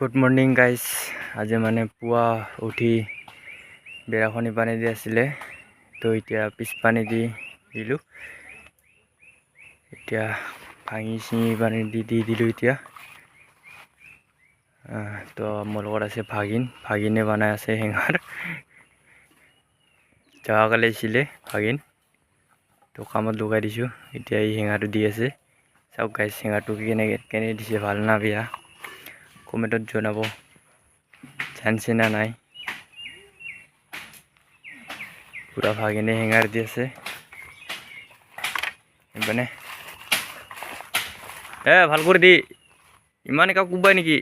Good morning guys. আজি মানে পুৱা উঠি বেৰাখনি পানী দি আছিলে, তো এতিয়া পিছ পানী দি দিলোঁ। এতিয়া ভাঙি চিঙি পানী দি দিলোঁ এতিয়া। তো মোৰ লগত আছে ভাগিনে বনাই আছে হেঙাৰ। যোৱাকালি আহিছিলে ভাগিন, তো কামত লগাই দিছোঁ। এতিয়া এই হেঙাৰটো দি আছে। চাওক গাইজ, হেঙাৰটো কেনে দিছে, ভাল না বেয়া কমেণ্টত জনাব, জানছে না নাই। পুৰা ভাগিনে হেঙাৰ দি আছে মানে। ভাল কৰে দি, ইমান একা কোবাই নেকি?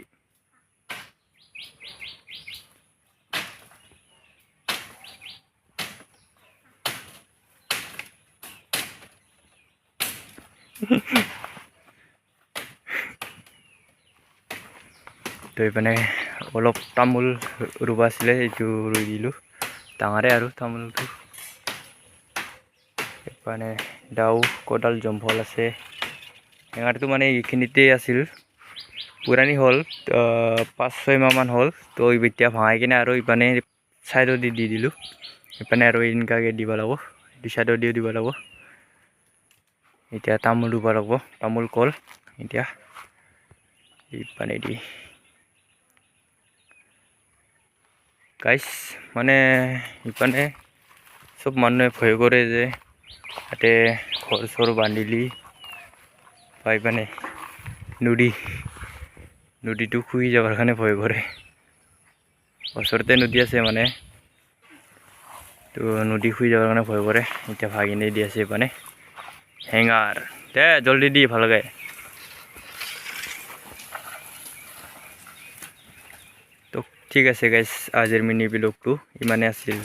তো এইপিনে অলপ তামোল ৰুব আছিলে, এইটো ৰুই দিলোঁ। ডাঙৰে আৰু তামোলটো। এইপিনে দাও কোদাল জম্ভল আছে। হেঙাৰটো মানে এইখিনিতে আছিল, পুৰাণি হ'ল 5-6 মাহমান হ'ল। তো এতিয়া ভাঙাই কিনে আৰু ইপানে চাইডত দি দিলোঁ। ইপানে আৰু এনেকুৱাকৈ দিব লাগিব, দুই চাইডত দিব লাগিব। এতিয়া তামোল ৰুব লাগিব, তামোল কল এতিয়া ইপানে দি গাইছ। মানে ইপানে চব মানুহে ভয় কৰে যে ইয়াতে ঘৰ চৰ বান্ধিলি বা ইপানে নদীটো শুই যাবৰ কাৰণে ভয় কৰে। ওচৰতে নদী আছে মানে, তো নদী শুই যাবৰ কাৰণে ভয় কৰে। এতিয়া ভাগিনে দি আছে ইপানে হেঙাৰ। জলদি দি ভালকে। তো ঠিক আছে গাইজ, আজিৰ মিনি ব্লগটো ইমানে আছিল।